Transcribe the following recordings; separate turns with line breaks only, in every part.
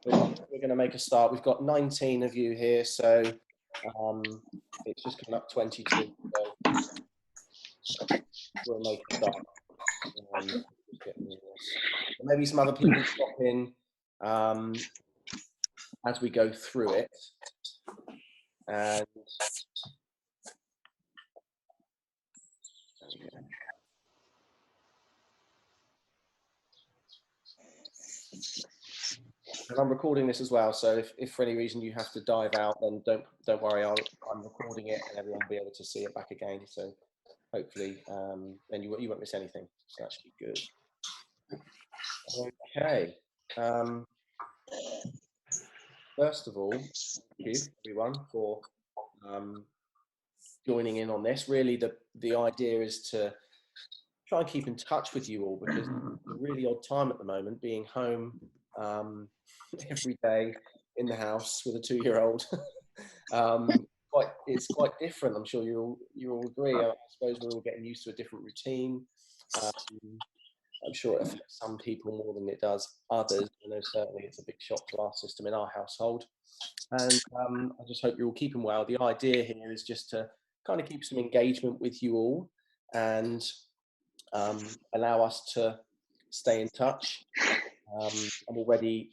we're going to make a start. We've got 19 of you here, so it's just coming up 22. So we'll make a start. Just getting this. Maybe some other people pop in as we go through it. And I'm recording this as well, so if for any reason you have to dive out, then don't worry. I'm recording it, and everyone will be able to see it back again. So hopefully, then you won't miss anything. So that should be good. Okay. First of all, thank you everyone for joining in on this. Really, the idea is to try and keep in touch with you all, because it's a really odd time at the moment, being home every day in the house with a 2-year-old. It's quite different. I'm sure you all agree. I suppose we're all getting used to a different routine. I'm sure it affects some people more than it does others. I know certainly it's a big shock to our system in our household. And I just hope you're all keeping well. The idea here is just to kind of keep some engagement with you all and allow us to stay in touch. I'm already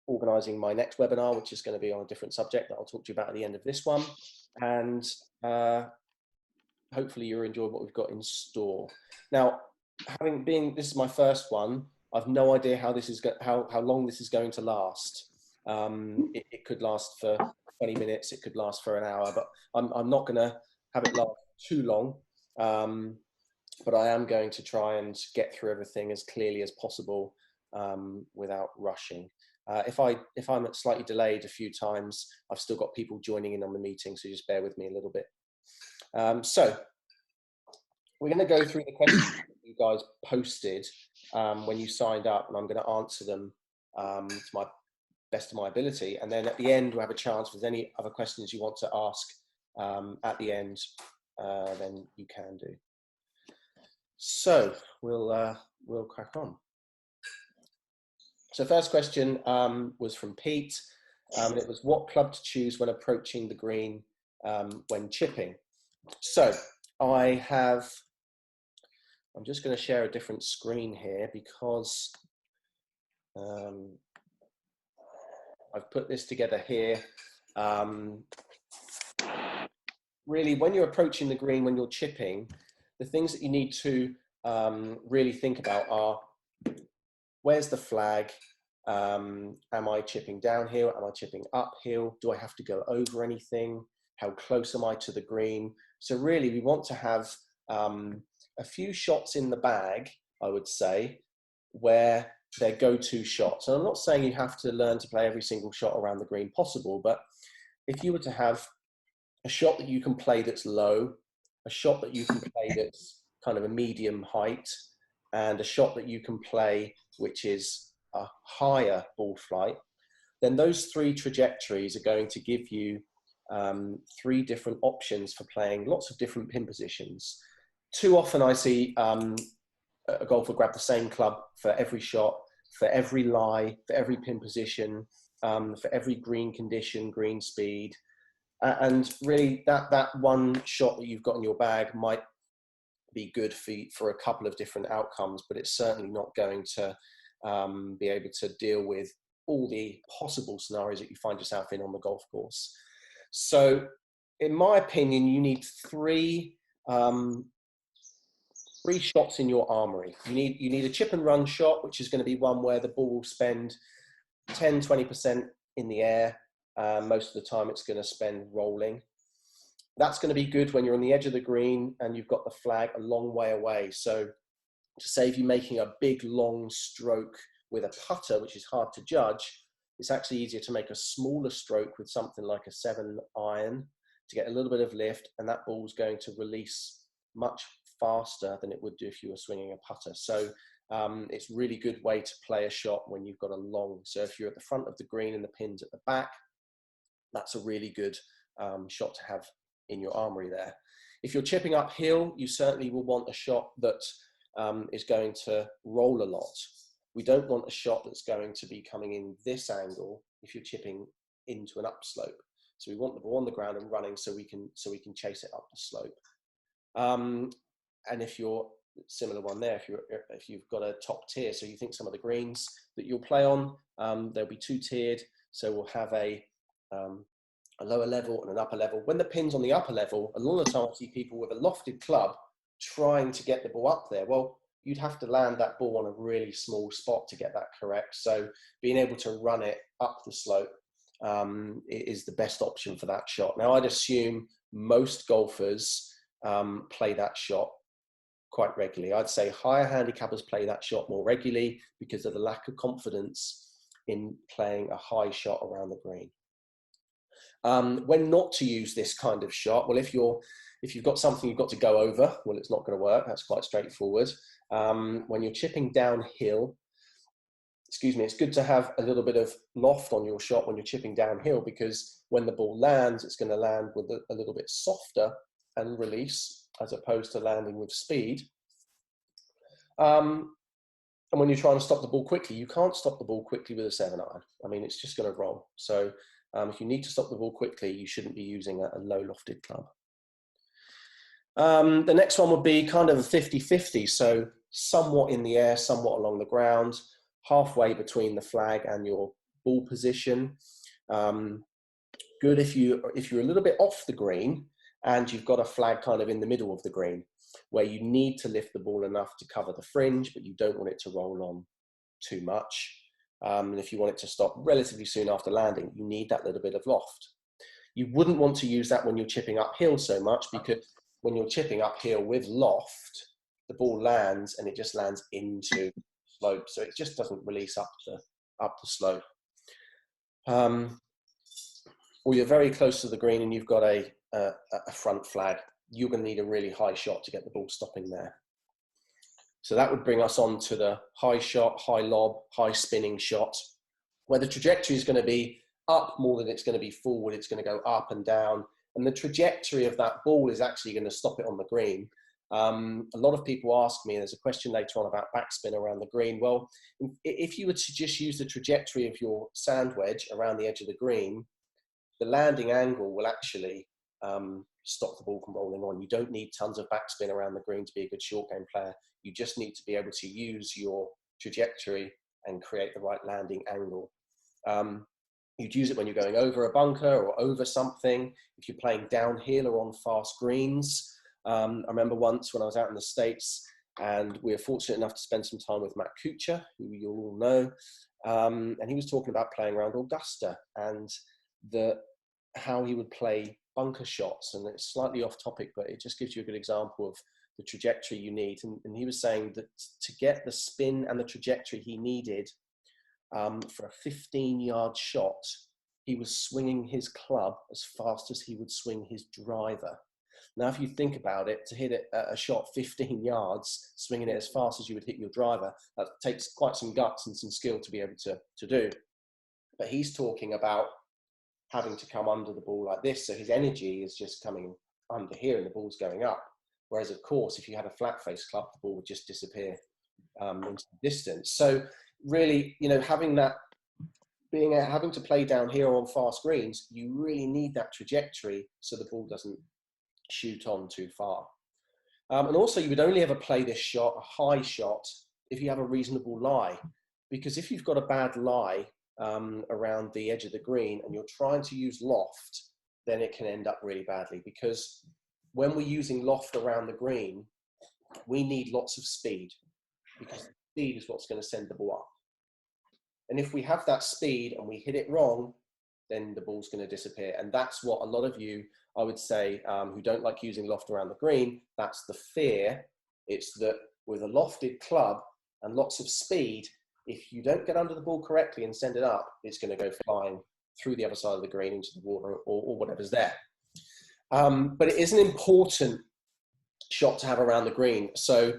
organising my next webinar, which is going to be on a different subject that I'll talk to you about at the end of this one. And hopefully you'll enjoy what we've got in store. Now, this is my first one, I've no idea how long this is going to last. It could last for 20 minutes, it could last for an hour, but I'm not going to have it last too long. But I am going to try and get through everything as clearly as possible without rushing. If I'm slightly delayed a few times, I've still got people joining in on the meeting, so just bear with me a little bit. So we're going to go through the questions that you guys posted when you signed up, and I'm going to answer them to my best of my ability. And then at the end, we'll have a chance. If there's any other questions you want to ask at the end, then you can do. So we'll crack on. So first question was from Pete. It was, what club to choose when approaching the green when chipping? So I'm just going to share a different screen here because I've put this together here. Really, when you're approaching the green, when you're chipping, the things that you need to really think about are, where's the flag? Am I chipping downhill? Am I chipping uphill? Do I have to go over anything? How close am I to the green? So really, we want to have a few shots in the bag, I would say, where they're go-to shots. And I'm not saying you have to learn to play every single shot around the green possible, but if you were to have a shot that you can play that's low, a shot that you can play that's kind of a medium height, and a shot that you can play which is a higher ball flight, then those three trajectories are going to give you 3 different options for playing lots of different pin positions. Too often I see a golfer grab the same club for every shot, for every lie, for every pin position, for every green condition, green speed. And really that one shot that you've got in your bag might be good for a couple of different outcomes, but it's certainly not going to be able to deal with all the possible scenarios that you find yourself in on the golf course. So in my opinion, you need 3 shots in your armory. You need a chip and run shot, which is going to be one where the ball will spend 10-20% in the air. Most of the time it's going to spend rolling. That's going to be good when you're on the edge of the green and you've got the flag a long way away. So to save you making a big long stroke with a putter, which is hard to judge, it's actually easier to make a smaller stroke with something like a 7 iron to get a little bit of lift, and that ball's going to release much faster than it would do if you were swinging a putter. So it's a really good way to play a shot when you've got a long. So if you're at the front of the green and the pin's at the back, that's a really good shot to have in your armory there. If you're chipping uphill, you certainly will want a shot that is going to roll a lot. we don't want a shot that's going to be coming in this angle if you're chipping into an upslope. So we want the ball on the ground and running so we can chase it up the slope. And if you're similar one there, if you've got a top tier, so you think some of the greens that you'll play on, they'll be two tiered. So we'll have a lower level and an upper level. When the pin's on the upper level, a lot of the time I see people with a lofted club trying to get the ball up there. Well, you'd have to land that ball on a really small spot to get that correct. So being able to run it up the slope is the best option for that shot. Now, I'd assume most golfers play that shot quite regularly. I'd say higher handicappers play that shot more regularly because of the lack of confidence in playing a high shot around the green. When not to use this kind of shot, well, if you've got something you've got to go over, well, it's not going to work. That's quite straightforward. When you're chipping downhill, it's good to have a little bit of loft on your shot when you're chipping downhill, because when the ball lands, it's going to land with a little bit softer and release, as opposed to landing with speed. And when you're trying to stop the ball quickly, you can't stop the ball quickly with a 7-iron. I mean, it's just going to roll. So if you need to stop the ball quickly, you shouldn't be using a low lofted club. The next one would be kind of a 50-50. So somewhat in the air, somewhat along the ground, halfway between the flag and your ball position. Good if you're a little bit off the green and you've got a flag kind of in the middle of the green, where you need to lift the ball enough to cover the fringe, but you don't want it to roll on too much. And if you want it to stop relatively soon after landing, you need that little bit of loft. You wouldn't want to use that when you're chipping uphill so much, because when you're chipping uphill with loft, the ball lands and it just lands into the slope. So it just doesn't release up the slope. Or you're very close to the green and you've got a front flag, you're going to need a really high shot to get the ball stopping there. So that would bring us on to the high shot, high lob, high spinning shot, where the trajectory is going to be up more than it's going to be forward. It's going to go up and down. And the trajectory of that ball is actually going to stop it on the green. A lot of people ask me, and there's a question later on about backspin around the green. Well, if you were to just use the trajectory of your sand wedge around the edge of the green, the landing angle will actually stop the ball from rolling on. You don't need tons of backspin around the green to be a good short game player. You just need to be able to use your trajectory and create the right landing angle. You'd use it when you're going over a bunker or over something. If you're playing downhill or on fast greens. I remember once when I was out in the States and we were fortunate enough to spend some time with Matt Kuchar, who you all know. And he was talking about playing around Augusta and how he would play bunker shots. And it's slightly off topic, but it just gives you a good example of the trajectory you need. And he was saying that to get the spin and the trajectory he needed for a 15-yard shot, he was swinging his club as fast as he would swing his driver. Now, if you think about it, to hit a shot 15 yards, swinging it as fast as you would hit your driver, that takes quite some guts and some skill to be able to do. But he's talking about having to come under the ball like this, so his energy is just coming under here and the ball's going up. Whereas, of course, if you had a flat face club, the ball would just disappear into the distance. So really, having to play down here on fast greens, you really need that trajectory so the ball doesn't shoot on too far. And also, you would only ever play this shot, a high shot, if you have a reasonable lie. Because if you've got a bad lie around the edge of the green and you're trying to use loft, then it can end up really badly. Because when we're using loft around the green, we need lots of speed, because speed is what's going to send the ball up. And if we have that speed and we hit it wrong, then the ball's going to disappear. And that's what a lot of you, I would say, who don't like using loft around the green, that's the fear. It's that with a lofted club and lots of speed, if you don't get under the ball correctly and send it up, it's going to go flying through the other side of the green into the water or whatever's there. But it is an important shot to have around the green. So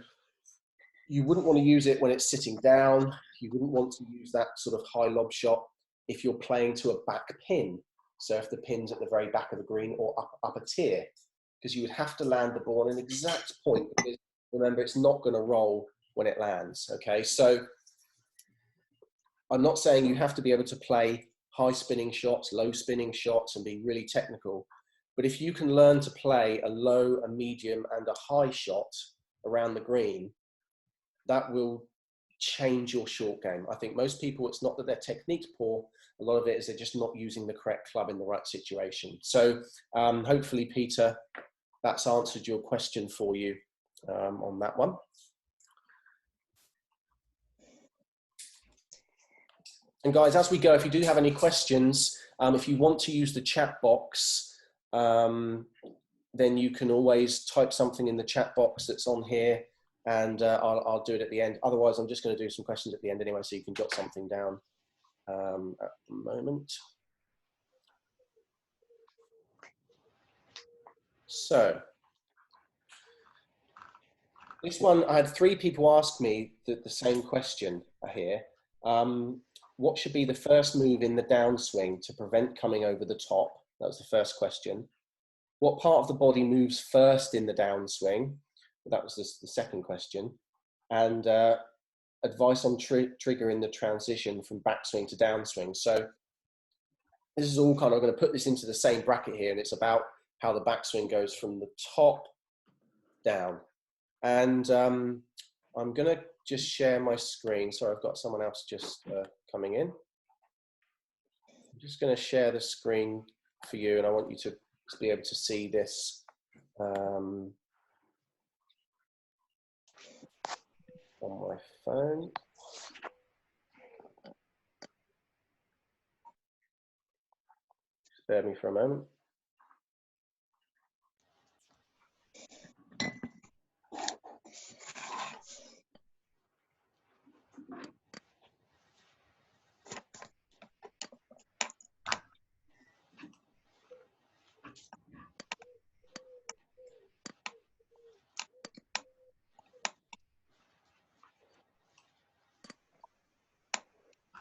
you wouldn't want to use it when it's sitting down. You wouldn't want to use that sort of high lob shot if you're playing to a back pin. So if the pin's at the very back of the green or up a tier, because you would have to land the ball on an exact point, because remember, it's not going to roll when it lands. Okay, so I'm not saying you have to be able to play high spinning shots, low spinning shots, and be really technical. But if you can learn to play a low, a medium, and a high shot around the green, that will change your short game. I think most people, it's not that their technique's poor. A lot of it is they're just not using the correct club in the right situation. So hopefully, Peter, that's answered your question for you on that one. And guys, as we go, if you do have any questions, if you want to use the chat box, then you can always type something in the chat box that's on here, and I'll do it at the end. Otherwise, I'm just going to do some questions at the end anyway, so you can jot something down at the moment. So this one, I had 3 people ask me the same question here. What should be the first move in the downswing to prevent coming over the top? That was the first question. What part of the body moves first in the downswing? That was the second question. And advice on triggering the transition from backswing to downswing. So this is all kind of going to put this into the same bracket here, and it's about how the backswing goes from the top down. And I'm going to just share my screen. Sorry, I've got someone else just coming in. I'm just going to share the screen for you, and I want you to be able to see this on my phone. Just bear with me for a moment.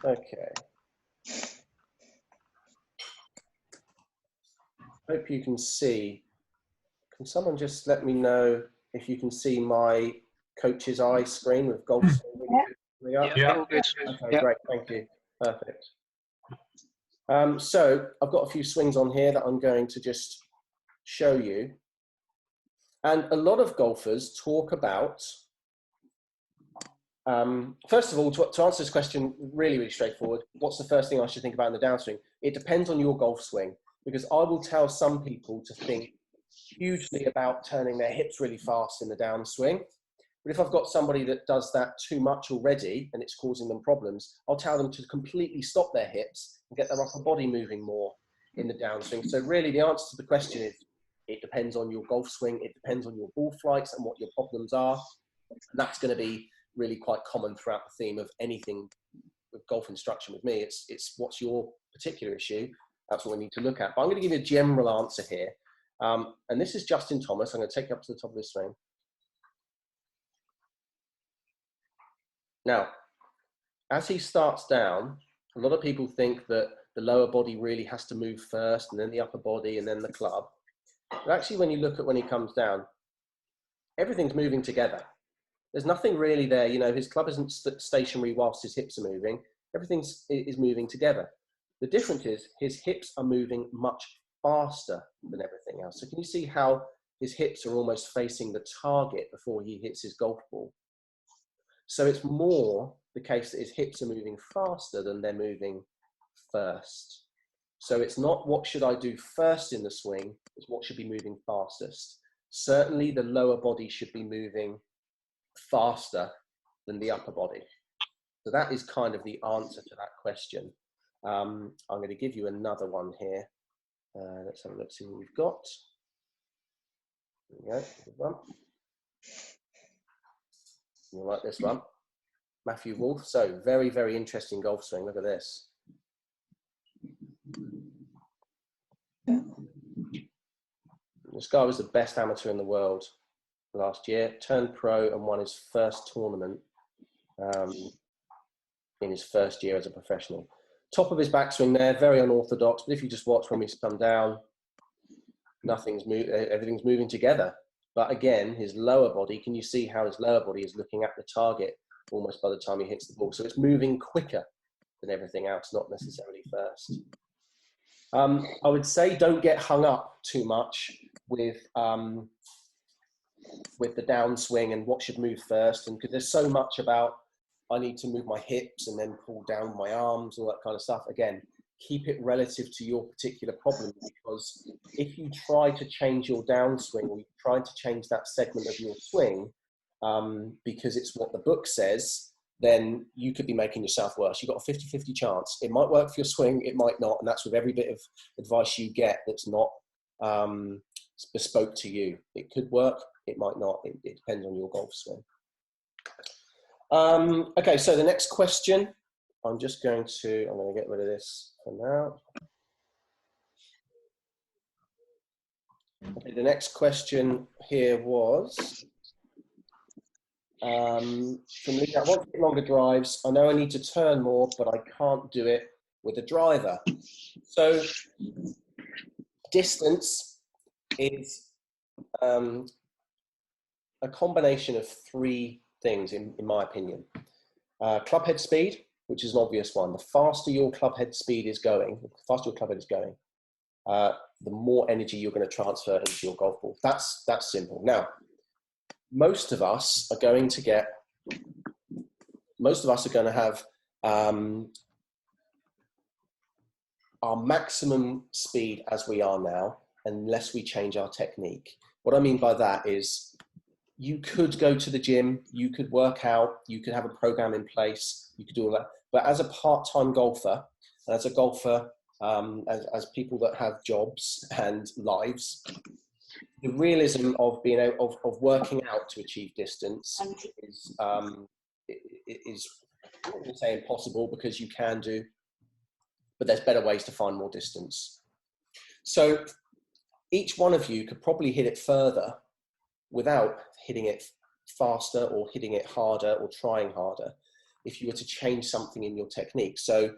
Okay. Hope you can see. Can someone just let me know if you can see my coach's eye screen with golf?
Yeah, all good.
Okay, yeah. Great, thank you. Perfect. So I've got a few swings on here that I'm going to just show you. And a lot of golfers talk about, first of all, to answer this question, really straightforward. What's the first thing I should think about in the downswing? It depends on your golf swing, because I will tell some people to think hugely about turning their hips really fast in the downswing. But if I've got somebody that does that too much already and it's causing them problems, I'll tell them to completely stop their hips and get their upper body moving more in the downswing. So really the answer to the question is, it depends on your golf swing, it depends on your ball flights and what your problems are. And that's going to be really quite common throughout the theme of anything with golf instruction with me. It's what's your particular issue. That's what we need to look at. But I'm going to give you a general answer here. And this is Justin Thomas. I'm going to take you up to the top of this swing. Now, as he starts down, a lot of people think that the lower body really has to move first, and then the upper body, and then the club. But actually, when you look at when he comes down, everything's moving together. There's nothing really there. You know, his club isn't stationary whilst his hips are moving. Everything is moving together. The difference is his hips are moving much faster than everything else. So can you see how his hips are almost facing the target before he hits his golf ball? So it's more the case that his hips are moving faster than they're moving first. So it's not what should I do first in the swing, it's what should be moving fastest. Certainly the lower body should be moving faster than the upper body. So that is kind of the answer to that question. I'm going to give you another one here. Let's have a look, see what we've got. There we go, good one. You like this one? Matthew Wolf. So very interesting golf swing. Look at this. This guy was the best amateur in the world last year, turned pro and won his first tournament in his first year as a professional. Top of his backswing there, very unorthodox, but if you just watch when he's come down, everything's moving together. But again, his lower body, can you see how his lower body is looking at the target almost by the time he hits the ball? So it's moving quicker than everything else, not necessarily first. I would say don't get hung up too much with the downswing and what should move first, and because there's so much about I need to move my hips and then pull down my arms, all that kind of stuff. Again, keep it relative to your particular problem, because if you try to change your downswing, or you try to change that segment of your swing because it's what the book says, then you could be making yourself worse. You've got a 50-50 chance. It might work for your swing, it might not, and that's with every bit of advice you get that's not bespoke to you. It could work, it might not. It depends on your golf swing. Okay, so the next question, I'm going to get rid of this for now. Okay, the next question here was, for me, I want to get longer drives. I know I need to turn more, but I can't do it with a driver. So distance is a combination of three things, in my opinion. Club head speed, which is an obvious one. The faster your club head speed is going, the more energy you're going to transfer into your golf ball. That's simple. Now, most of us are going to have our maximum speed as we are now, unless we change our technique. What I mean by that is, you could go to the gym, you could work out, you could have a program in place, you could do all that. But as a part-time golfer, and as a golfer, as people that have jobs and lives, the realism of being able of working out to achieve distance is I'm not going to say impossible, because you can do, but there's better ways to find more distance. So each one of you could probably hit it further without hitting it faster or hitting it harder or trying harder, if you were to change something in your technique. So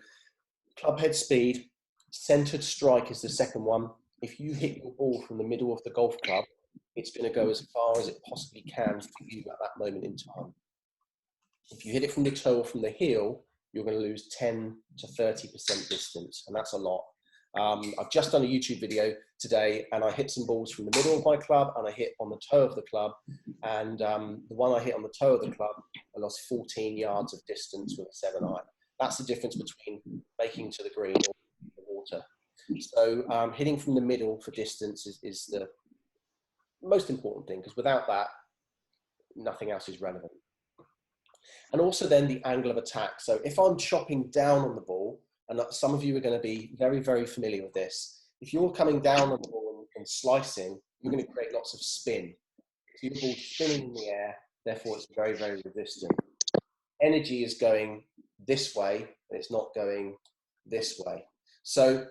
club head speed, centered strike is the second one. If you hit your ball from the middle of the golf club, it's going to go as far as it possibly can for you at that moment in time. If you hit it from the toe or from the heel, you're going to lose 10 to 30% distance, and that's a lot. I've just done a YouTube video today, and I hit some balls from the middle of my club, and I hit on the toe of the club, and the one I hit on the toe of the club, I lost 14 yards of distance with a 7-iron. That's the difference between making to the green or the water. So hitting from the middle for distance is the most important thing, because without that, nothing else is relevant. And also then the angle of attack. So if I'm chopping down on the ball, and some of you are going to be very, very familiar with this, if you're coming down on the ball and slicing, you're going to create lots of spin. So your ball's spinning in the air, therefore it's very, very resistant. Energy is going this way, and it's not going this way. So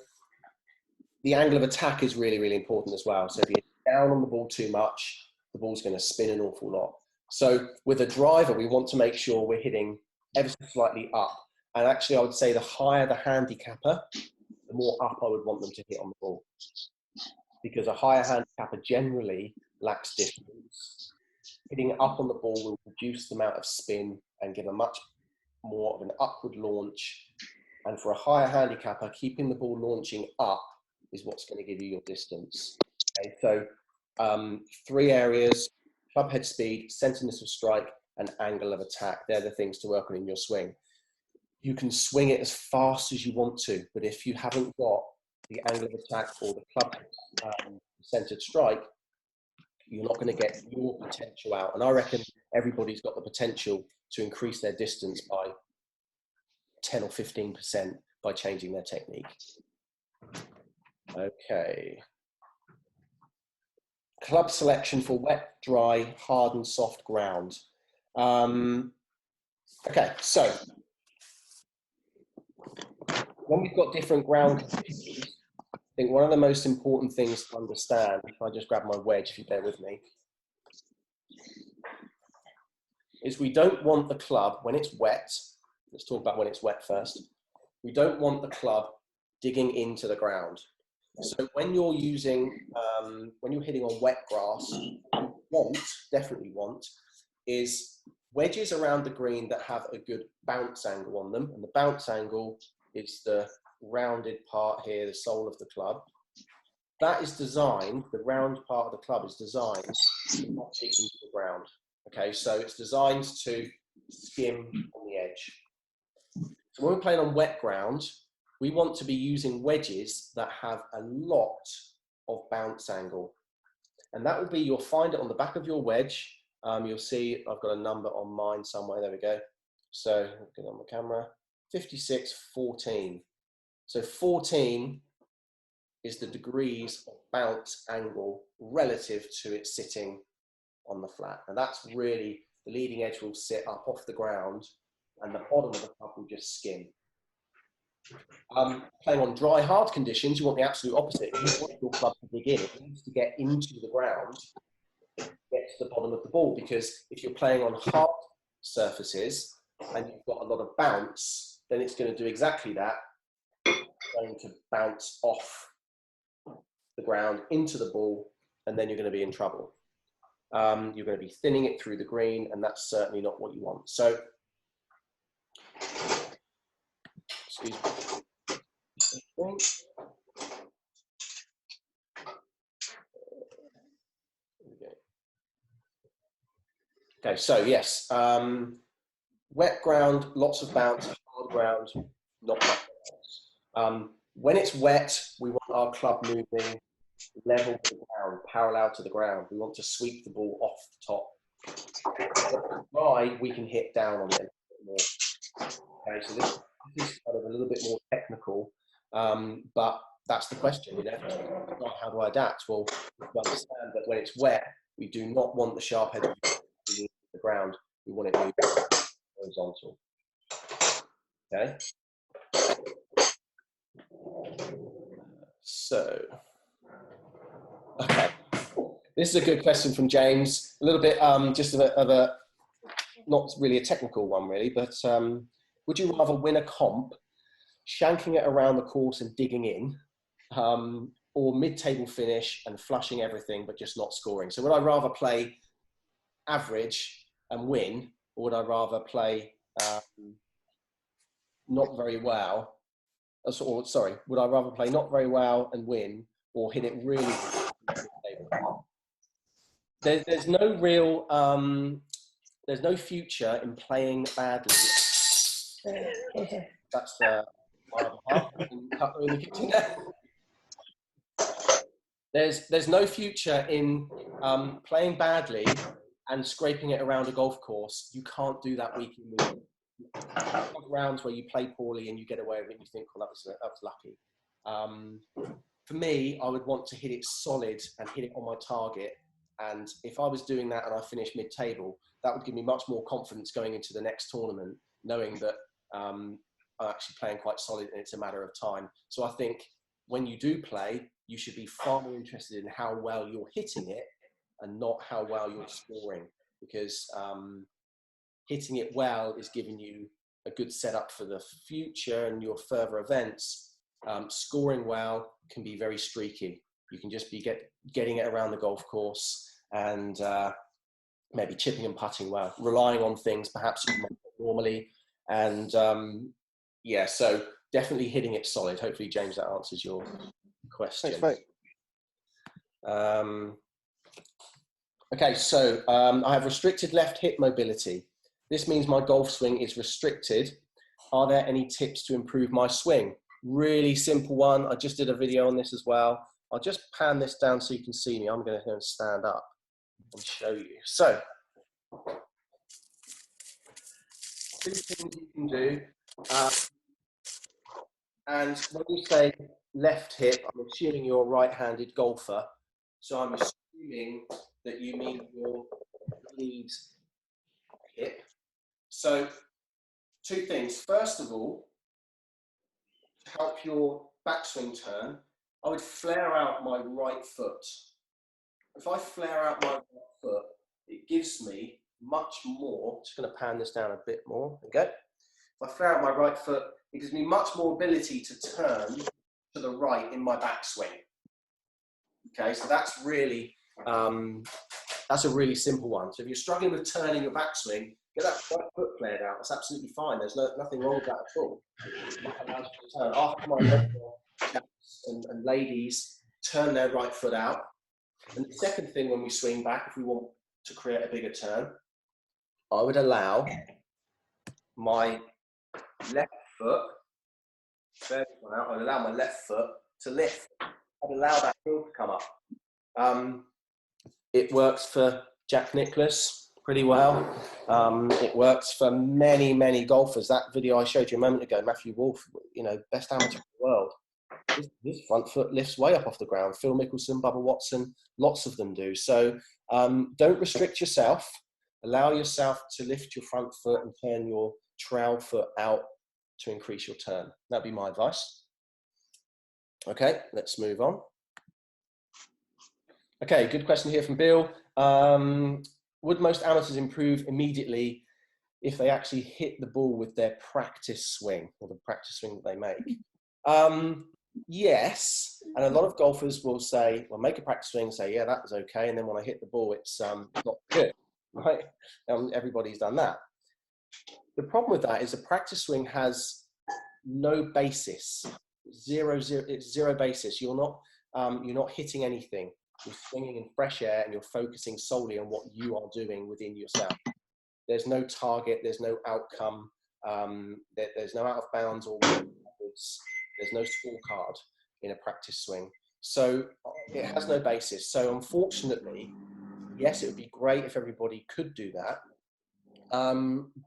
the angle of attack is really, really important as well. So if you're down on the ball too much, the ball's going to spin an awful lot. So with a driver, we want to make sure we're hitting ever so slightly up. And actually, I would say the higher the handicapper, the more up I would want them to hit on the ball. Because a higher handicapper generally lacks distance. Hitting up on the ball will reduce the amount of spin and give a much more of an upward launch. And for a higher handicapper, keeping the ball launching up is what's going to give you your distance. Okay, so 3 areas: club head speed, centerness of strike, and angle of attack. They're the things to work on in your swing. You can swing it as fast as you want to, but if you haven't got the angle of attack or the club centered strike, you're not going to get your potential out. And I reckon everybody's got the potential to increase their distance by 10 or 15% by changing their technique. Okay. Club selection for wet, dry, hard and soft ground. Okay, so when we've got different ground conditions, I think one of the most important things to understand, if I just grab my wedge, if you bear with me, is we don't want the club, when it's wet, let's talk about when it's wet first, we don't want the club digging into the ground. So when you're using, when you're hitting on wet grass, what you definitely want, is wedges around the green that have a good bounce angle on them, and the bounce angle is the rounded part here, the sole of the club. That is designed, the round part of the club is designed to not stick into the ground. Okay, so it's designed to skim on the edge. So when we're playing on wet ground, we want to be using wedges that have a lot of bounce angle. And that will be, you'll find it on the back of your wedge. You'll see I've got a number on mine somewhere, there we go. So, get on the camera, 5614. So 14 is the degrees of bounce angle relative to it sitting on the flat. And that's really, the leading edge will sit up off the ground and the bottom of the club will just skim. Playing on dry, hard conditions, you want the absolute opposite. You want your club to dig in. It needs to get into the ground, get to the bottom of the ball, because if you're playing on hard surfaces and you've got a lot of bounce, then it's going to do exactly that. It's going to bounce off the ground into the ball, and then you're going to be in trouble. You're going to be thinning it through the green, and that's certainly not what you want. So, excuse me. Okay, so yes, wet ground, lots of bounce, hard ground, not much bounce. When it's wet, we want our club moving level to the ground, parallel to the ground. We want to sweep the ball off the top. Dry, we can hit down on it a bit more. Okay, so this is kind of a little bit more technical, but that's the question. You know, how do I adapt? Well, we understand that when it's wet, we do not want the sharp edge of the ground. We want it moving horizontal. Okay. So, okay, this is a good question from James. A little bit just of a not really a technical one really, but would you rather win a comp, shanking it around the course and digging in, or mid-table finish and flushing everything but just not scoring? So would I rather play average and win, or would I rather play not very well? Or sorry, would I rather play not very well and win, or hit it really? There's no real, there's no future in playing badly. That's my other half. In the kitchen there. There's no future in playing badly and scraping it around a golf course. You can't do that week in, week out. Rounds where you play poorly and you get away with it and you think, well, that was lucky. For me, I would want to hit it solid and hit it on my target. And if I was doing that and I finished mid-table, that would give me much more confidence going into the next tournament, knowing that I'm actually playing quite solid and it's a matter of time. So I think when you do play, you should be far more interested in how well you're hitting it and not how well you're scoring, because hitting it well is giving you a good setup for the future and your further events. Scoring well can be very streaky. You can just be getting it around the golf course and maybe chipping and putting well, relying on things perhaps you might normally. And yeah, so definitely hitting it solid. Hopefully, James, that answers your question.
Thanks, mate.
Okay, so I have restricted left hip mobility. This means my golf swing is restricted. Are there any tips to improve my swing? Really simple one. I just did a video on this as well. I'll just pan this down so you can see me. I'm going to go and stand up and show you. So, two things you can do. And when you say left hip, I'm assuming you're a right-handed golfer. So I'm assuming that you mean your lead hip. So two things. First of all, to help your backswing turn, I would flare out my right foot. If I flare out my right foot, it gives me much more. Just going to pan this down a bit more. There we go. If I flare out my right foot, it gives me much more ability to turn to the right in my backswing. Okay, so that's really, that's a really simple one. So if you're struggling with turning your backswing, get that right foot flared out. That's absolutely fine. There's nothing wrong with that at all. That allows you to turn. After my chaps and ladies turn their right foot out. And the second thing when we swing back, if we want to create a bigger turn, I would allow my left foot, I would allow my left foot to lift. I'd allow that heel to come up. It works for Jack Nicklaus pretty well. It works for many, many golfers. That video I showed you a moment ago, Matthew Wolff, you know, best amateur in the world. His front foot lifts way up off the ground. Phil Mickelson, Bubba Watson, lots of them do. So don't restrict yourself. Allow yourself to lift your front foot and turn your trowel foot out to increase your turn. That'd be my advice. Okay, let's move on. Okay, good question here from Bill. Would most amateurs improve immediately if they actually hit the ball with their practice swing, or the practice swing that they make? Yes, and a lot of golfers will say, well, make a practice swing and say, yeah, that was okay, and then when I hit the ball, it's not good, right? Everybody's done that. The problem with that is a practice swing has no basis, it's zero basis. You're not hitting anything. You're swinging in fresh air and you're focusing solely on what you are doing within yourself. There's no target, there's no outcome, there's no out of bounds or there's no scorecard in a practice swing. So it has no basis. So unfortunately, yes, it would be great if everybody could do that.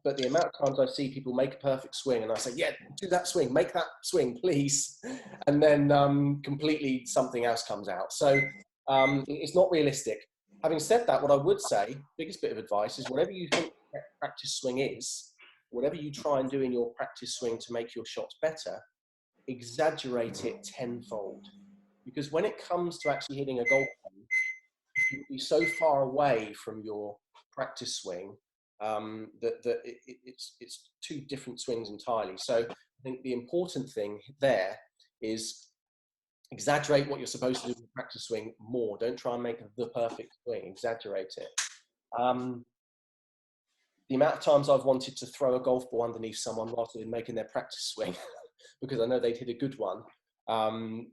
But the amount of times I see people make a perfect swing and I say, yeah, do that swing, make that swing, please. And then completely something else comes out. So it's not realistic. Having said that, what I would say, biggest bit of advice is whatever you think practice swing is, whatever you try and do in your practice swing to make your shots better, exaggerate it tenfold. Because when it comes to actually hitting a golf ball, you'll be so far away from your practice swing that it's two different swings entirely. So I think the important thing there is exaggerate what you're supposed to do in the practice swing more. Don't try and make the perfect swing, exaggerate it. The amount of times I've wanted to throw a golf ball underneath someone rather than making their practice swing because I know they'd hit a good one.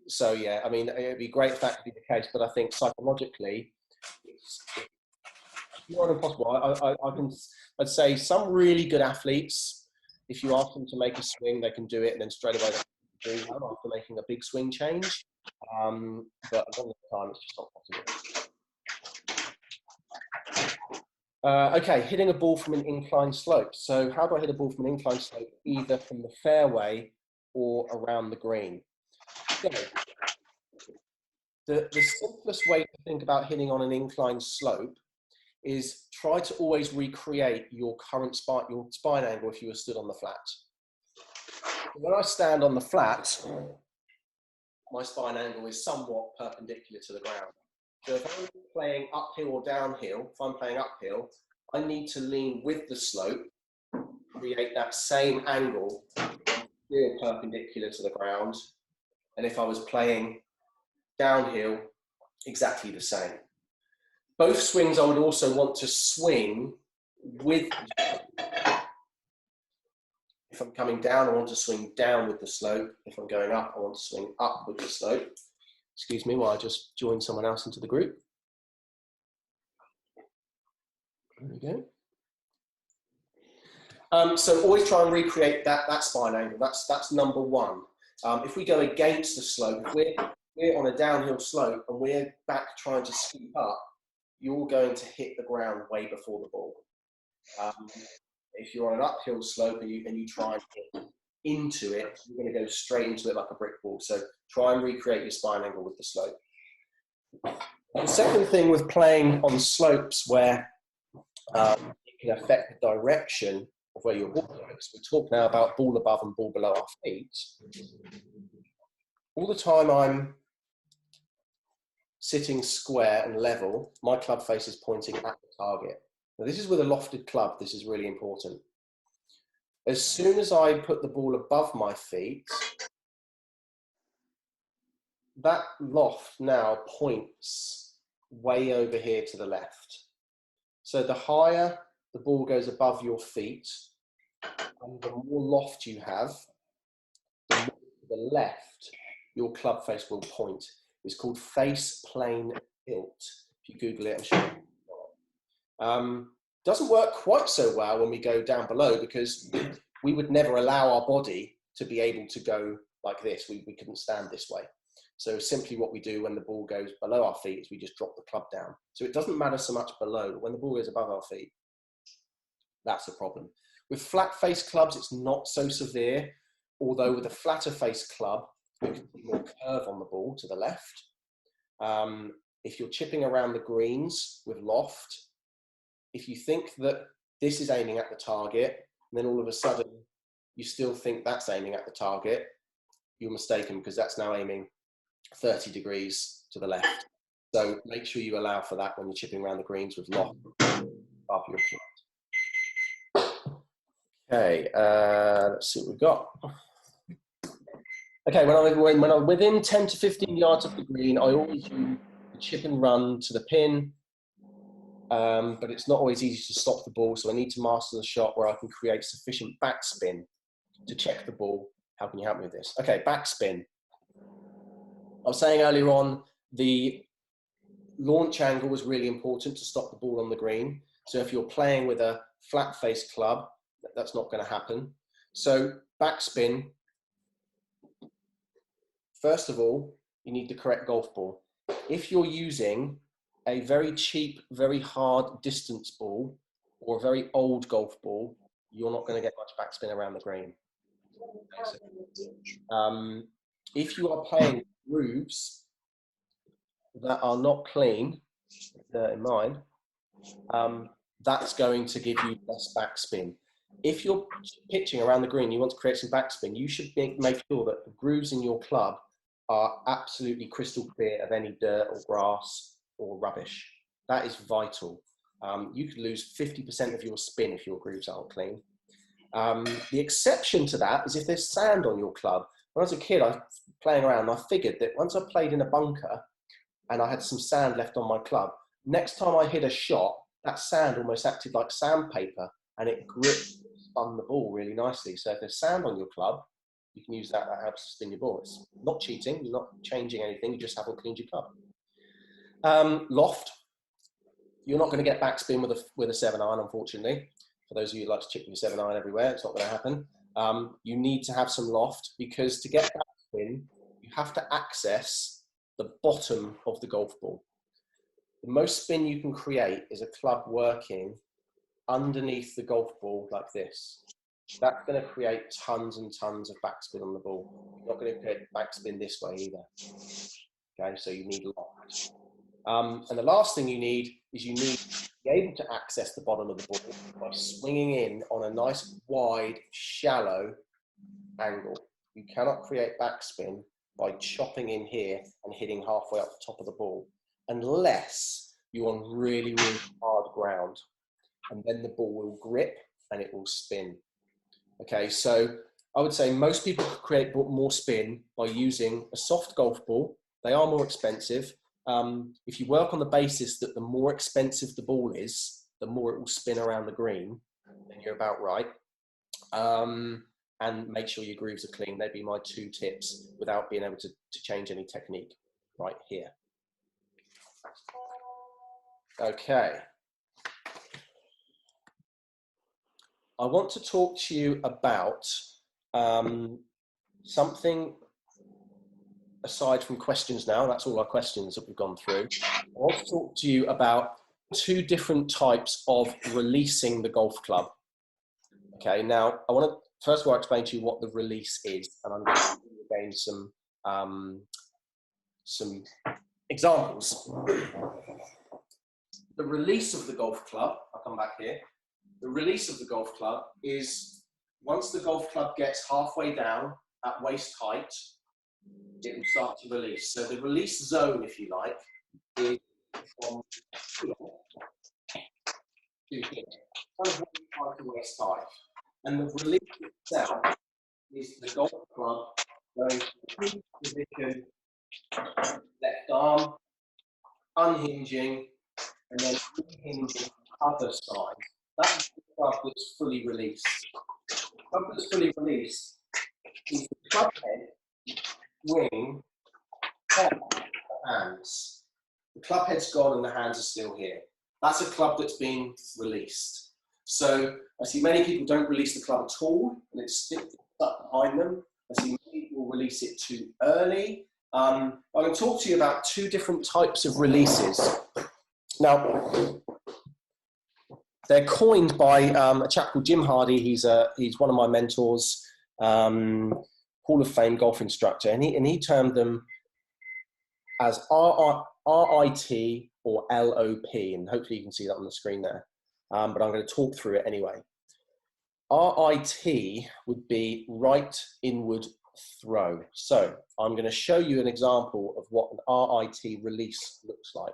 So yeah, I mean, it'd be great if that could be the case, but I think psychologically, it's not impossible. I'd say some really good athletes, if you ask them to make a swing, they can do it, and then straight away they do well after making a big swing change. But a lot of the time, it's just not possible. Okay, hitting a ball from an inclined slope. So how do I hit a ball from an inclined slope? Either from the fairway or around the green. So, the simplest way to think about hitting on an inclined slope is try to always recreate your current spine angle if you were stood on the flat. When I stand on the flat, my spine angle is somewhat perpendicular to the ground. So if I'm playing uphill or downhill, if I'm playing uphill, I need to lean with the slope, create that same angle, still perpendicular to the ground. And if I was playing downhill, exactly the same. Both swings I would also want to swing with. If I'm coming down, I want to swing down with the slope. If I'm going up, I want to swing up with the slope. Excuse me while I just join someone else into the group. There we go. So always try and recreate that spine angle. That's number one. If we go against the slope, if we're on a downhill slope and we're back trying to scoop up, you're going to hit the ground way before the ball. If you're on an uphill slope and you try and hit into it, you're going to go straight into it like a brick wall. So try and recreate your spine angle with the slope. The second thing with playing on slopes where it can affect the direction of where your ball goes. We talk now about ball above and ball below our feet. All the time I'm sitting square and level, my club face is pointing at the target. Now this is with a lofted club, this is really important. As soon as I put the ball above my feet, that loft now points way over here to the left. So the higher the ball goes above your feet, and the more loft you have, the more to the left your club face will point. It's called face plane tilt. If you Google it, I'm sure. Doesn't work quite so well when we go down below, because we would never allow our body to be able to go like this. We couldn't stand this way. So simply what we do when the ball goes below our feet is we just drop the club down. So it doesn't matter so much below, but when the ball goes above our feet, that's a problem. With flat face clubs, it's not so severe, although with a flatter face club, you can see more curve on the ball to the left. If you're chipping around the greens with loft, if you think that this is aiming at the target, and then all of a sudden you still think that's aiming at the target, you're mistaken, because that's now aiming 30 degrees to the left. So make sure you allow for that when you're chipping around the greens with loft after your shot. Okay, let's see what we've got. Okay, when I'm within 10 to 15 yards of the green, I always use the chip and run to the pin, but it's not always easy to stop the ball, so I need to master the shot where I can create sufficient backspin to check the ball. How can you help me with this? Okay, backspin. I was saying earlier on, the launch angle was really important to stop the ball on the green. So if you're playing with a flat face club, that's not going to happen. So backspin, first of all, you need the correct golf ball. If you're using a very cheap, very hard distance ball or a very old golf ball, you're not going to get much backspin around the green. If you are playing grooves that are not clean, in mine, that's going to give you less backspin. If you're pitching around the green, you want to create some backspin, you should make sure that the grooves in your club are absolutely crystal clear of any dirt or grass or rubbish. That is vital. You could lose 50% of your spin if your grooves aren't clean. The exception to that is if there's sand on your club. When I was a kid, I was playing around, and I figured that once I played in a bunker and I had some sand left on my club, next time I hit a shot, that sand almost acted like sandpaper, and it gripped, spun the ball really nicely. So if there's sand on your club, you can use that. That helps to spin your ball. It's not cheating. You're not changing anything. You just haven't cleaned your club. Loft. You're not going to get backspin with a 7-iron, unfortunately. For those of you who like to chip with a 7-iron everywhere, it's not going to happen. You need to have some loft, because to get backspin, you have to access the bottom of the golf ball. The most spin you can create is a club working underneath the golf ball like this. That's going to create tons and tons of backspin on the ball. You're not going to create backspin this way either. Okay, so you need loft. And the last thing you need is you need to be able to access the bottom of the ball by swinging in on a nice wide, shallow angle. You cannot create backspin by chopping in here and hitting halfway up the top of the ball, unless you're on really, really hard ground. And then the ball will grip and it will spin. Okay, so I would say most people create more spin by using a soft golf ball. They are more expensive. If you work on the basis that the more expensive the ball is, the more it will spin around the green, then you're about right. And make sure your grooves are clean. They'd be my 2 tips without being able to change any technique right here. Okay. I want to talk to you about something aside from questions now. That's all our questions that we've gone through. I want to talk to you about 2 different types of releasing the golf club. Okay, now I want to first of all explain to you what the release is, and I'm going to give you again some examples. The release of the golf club, I'll come back here. The release of the golf club is once the golf club gets halfway down at waist height, it will start to release. So the release zone, if you like, is from here to here, kind of to waist height. And the release itself is the golf club going to position, left arm, unhinging, and then unhinging the other side. That's the club that's fully released. The club that's fully released is the club head, wing, head, hands. The club head's gone and the hands are still here. That's a club that's been released. So I see many people don't release the club at all, and it's stuck behind them. I see many people release it too early. I'm going to talk to you about two different types of releases. Now, they're coined by a chap called Jim Hardy. He's one of my mentors, Hall of Fame golf instructor, and he termed them as RIT or LOP, and hopefully you can see that on the screen there. But I'm going to talk through it anyway. RIT would be right inward throw. So I'm going to show you an example of what an RIT release looks like.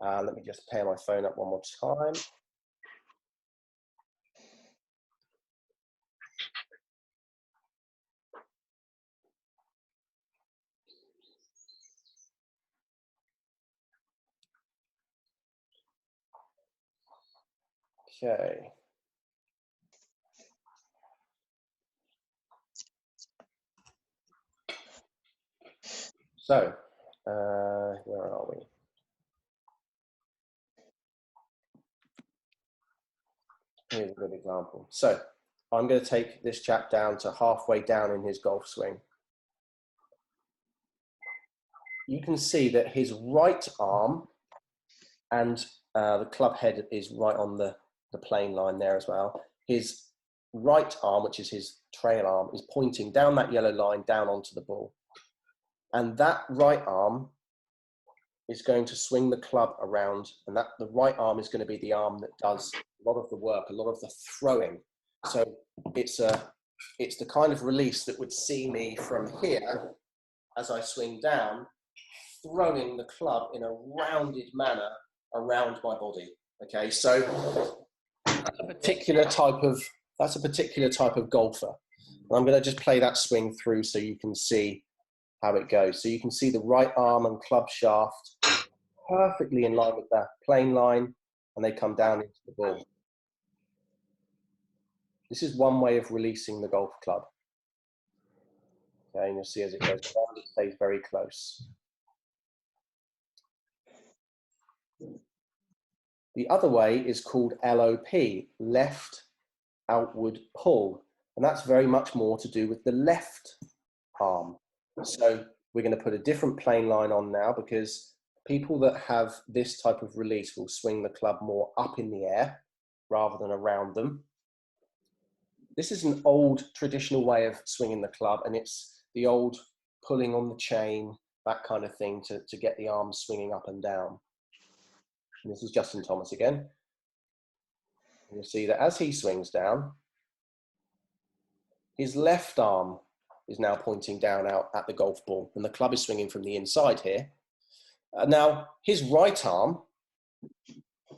Let me just pair my phone up one more time. Okay. So, where are we? Here's a good example. So, I'm going to take this chap down to halfway down in his golf swing. You can see that his right arm and the club head is right on the plane line there as well. His right arm, which is his trail arm, is pointing down that yellow line down onto the ball. And that right arm is going to swing the club around, and that the right arm is going to be the arm that does a lot of the work, a lot of the throwing. So it's the kind of release that would see me from here as I swing down, throwing the club in a rounded manner around my body. Okay, so that's a particular type of golfer. And I'm going to just play that swing through so you can see how it goes. So you can see the right arm and club shaft perfectly in line with the plane line, and they come down into the ball. This is one way of releasing the golf club. Okay, and you'll see as it goes around, it stays very close. The other way is called LOP, left outward pull, and that's very much more to do with the left arm. So we're going to put a different plane line on now, because people that have this type of release will swing the club more up in the air rather than around them. This is an old traditional way of swinging the club, and it's the old pulling on the chain, that kind of thing, to get the arms swinging up and down. And this is Justin Thomas again. And you'll see that as he swings down, his left arm is now pointing down out at the golf ball, and the club is swinging from the inside here. Now, his right arm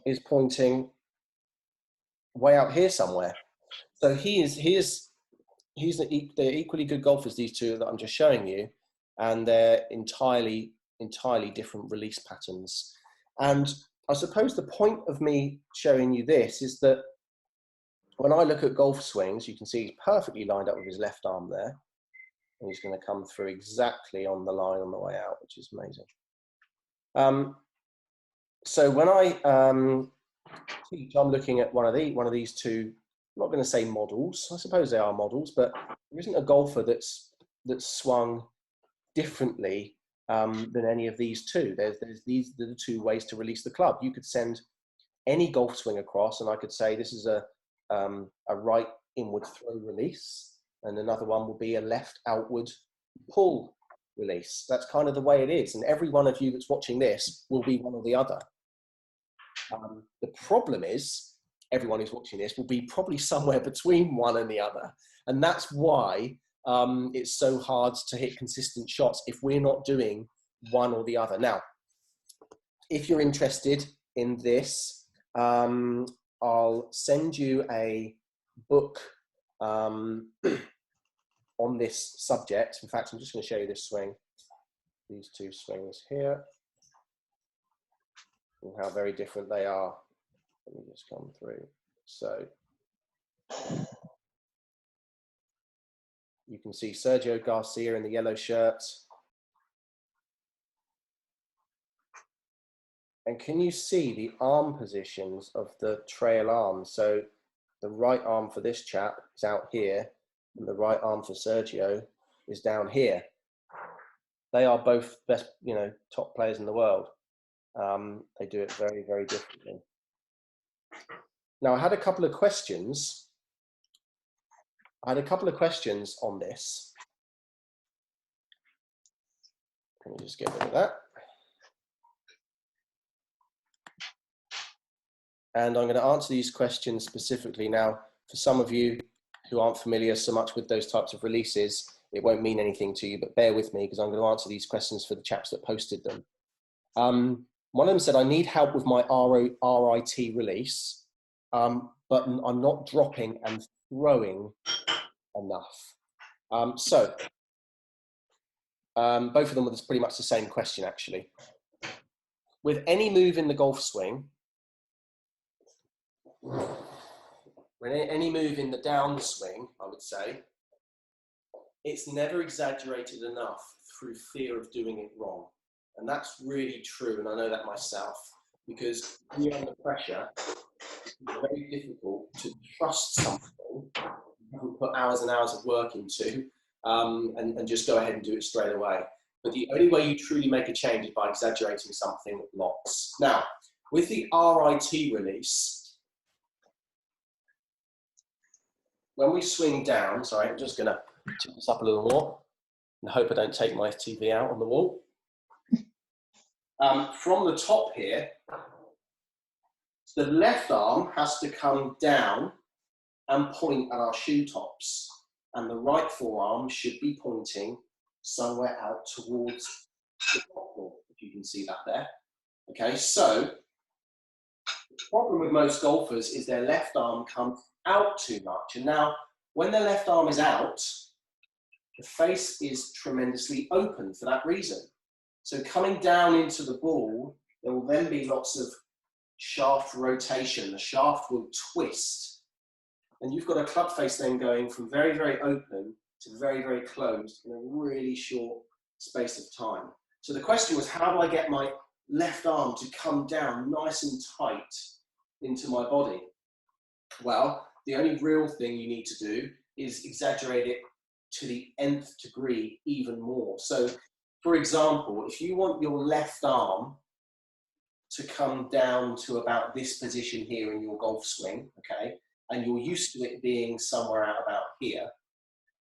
is pointing way out here somewhere. So they're equally good golfers, these two that I'm just showing you, and they're entirely different release patterns. And I suppose the point of me showing you this is that when I look at golf swings, you can see he's perfectly lined up with his left arm there. And he's going to come through exactly on the line on the way out, which is amazing. So when I teach, I'm looking at one of these two. I'm not going to say models. I suppose they are models, but there isn't a golfer that's swung differently than any of these two. These are the two ways to release the club. You could send any golf swing across, and I could say this is a right inward throw release, and another one will be a left outward pull release. That's kind of the way it is, and every one of you that's watching this will be one or the other. The problem is, everyone who's watching this will be probably somewhere between one and the other, and that's why it's so hard to hit consistent shots if we're not doing one or the other. Now, if you're interested in this, I'll send you a book on this subject. In fact, I'm just going to show you this swing, these two swings here, and how very different they are. Let me just come through. So you can see Sergio Garcia in the yellow shirt. And can you see the arm positions of the trail arms? So the right arm for this chap is out here, and the right arm for Sergio is down here. They are both best, top players in the world. They do it very, very differently. Now, I had a couple of questions. on this. Let me just get rid of that. And I'm going to answer these questions specifically now. For some of you who aren't familiar so much with those types of releases, it won't mean anything to you, but bear with me because I'm going to answer these questions for the chaps that posted them. One of them said, I need help with my RIT release, but I'm not dropping and throwing enough. Both of them were pretty much the same question, actually. With any move in the golf swing, when any move in the downswing, I would say, it's never exaggerated enough through fear of doing it wrong. And that's really true, and I know that myself, because when you're under pressure, it's very difficult to trust something you can put hours and hours of work into and just go ahead and do it straight away. But the only way you truly make a change is by exaggerating something lots. Now, with the RIT release, when we swing down, sorry, I'm just going to tip this up a little more and hope I don't take my TV out on the wall. From the top here, the left arm has to come down and point at our shoe tops, and the right forearm should be pointing somewhere out towards the top ball, if you can see that there. Okay, so the problem with most golfers is their left arm comes out too much, and now when the left arm is out, the face is tremendously open for that reason. So coming down into the ball, there will then be lots of shaft rotation. The shaft will twist. And you've got a club face then going from very, very open to very, very closed in a really short space of time. So the question was, how do I get my left arm to come down nice and tight into my body? Well, the only real thing you need to do is exaggerate it to the nth degree even more. So, for example, if you want your left arm to come down to about this position here in your golf swing, okay, and you're used to it being somewhere out about here,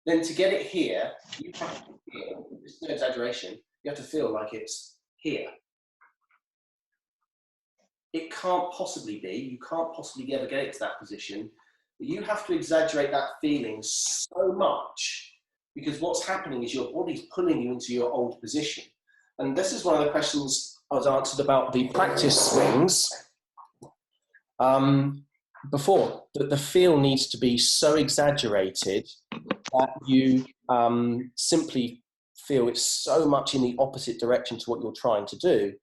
then to get it here, you have to feel, there's no exaggeration, you have to feel like it's here. It can't possibly be, you can't possibly ever get it to that position, but you have to exaggerate that feeling so much because what's happening is your body's pulling you into your old position. And this is one of the questions I was answered about the practice swings before. That the feel needs to be so exaggerated that you simply feel it's so much in the opposite direction to what you're trying to do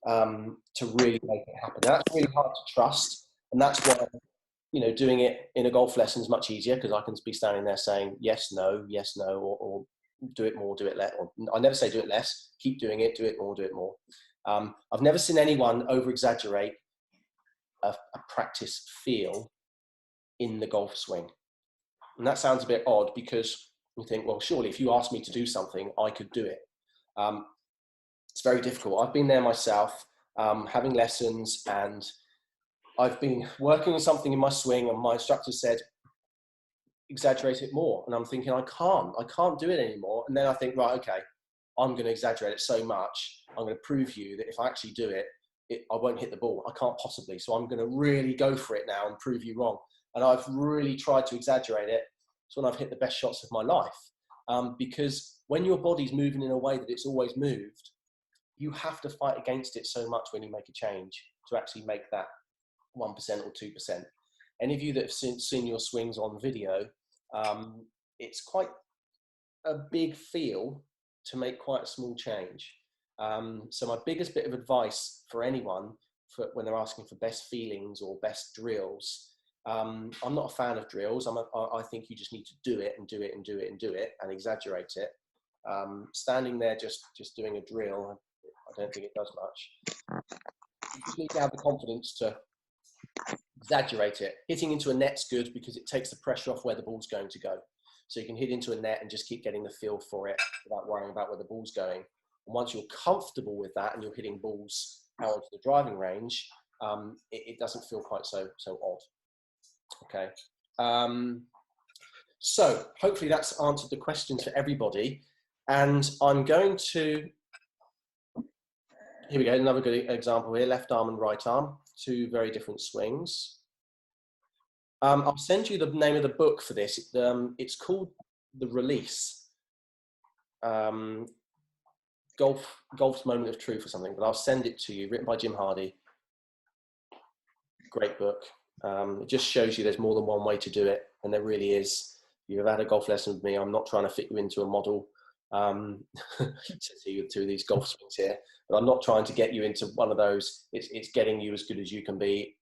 to really make it happen. That's really hard to trust, and that's why doing it in a golf lesson is much easier because I can be standing there saying yes, no, or do it more, do it less. Or I never say do it less, keep doing it, do it more, do it more. I've never seen anyone over-exaggerate a practice feel in the golf swing. And that sounds a bit odd because you think, well, surely if you asked me to do something, I could do it. It's very difficult. I've been there myself, having lessons, and I've been working on something in my swing and my instructor said, exaggerate it more. And I'm thinking, I can't do it anymore. And then I think, right, okay, I'm going to exaggerate it so much. I'm going to prove you that if I actually do it, I won't hit the ball. I can't possibly. So I'm going to really go for it now and prove you wrong. And I've really tried to exaggerate it. It's when I've hit the best shots of my life. Because when your body's moving in a way that it's always moved, you have to fight against it so much when you make a change to actually make that 1% or 2%. Any of you that have seen your swings on video, it's quite a big feel to make quite a small change. So my biggest bit of advice for anyone when they're asking for best feelings or best drills I'm not a fan of drills. I think you just need to do it and do it and do it and do it and exaggerate it. Standing there just doing a drill, I don't think it does much. You just need to have the confidence to exaggerate it. Hitting into a net's good because it takes the pressure off where the ball's going to go. So you can hit into a net and just keep getting the feel for it without worrying about where the ball's going. And once you're comfortable with that and you're hitting balls out onto the driving range, it doesn't feel quite so odd. Okay. So hopefully that's answered the questions for everybody. And I'm going to, here we go, another good example here, left arm and right arm, two very different swings. I'll send you the name of the book for this. It's called The Release. Golf's Moment of Truth or something, but I'll send it to you, written by Jim Hardy. Great book. It just shows you there's more than one way to do it, and there really is. You've had a golf lesson with me. I'm not trying to fit you into a model. See you through these golf swings here, but I'm not trying to get you into one of those. It's getting you as good as you can be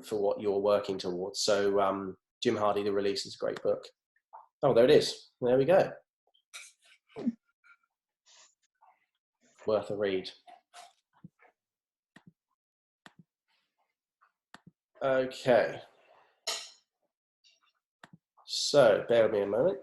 for what you're working towards. So Jim Hardy, The Release is a great book. Oh, there it is. There we go. Worth a read. Okay. So bear with me a moment.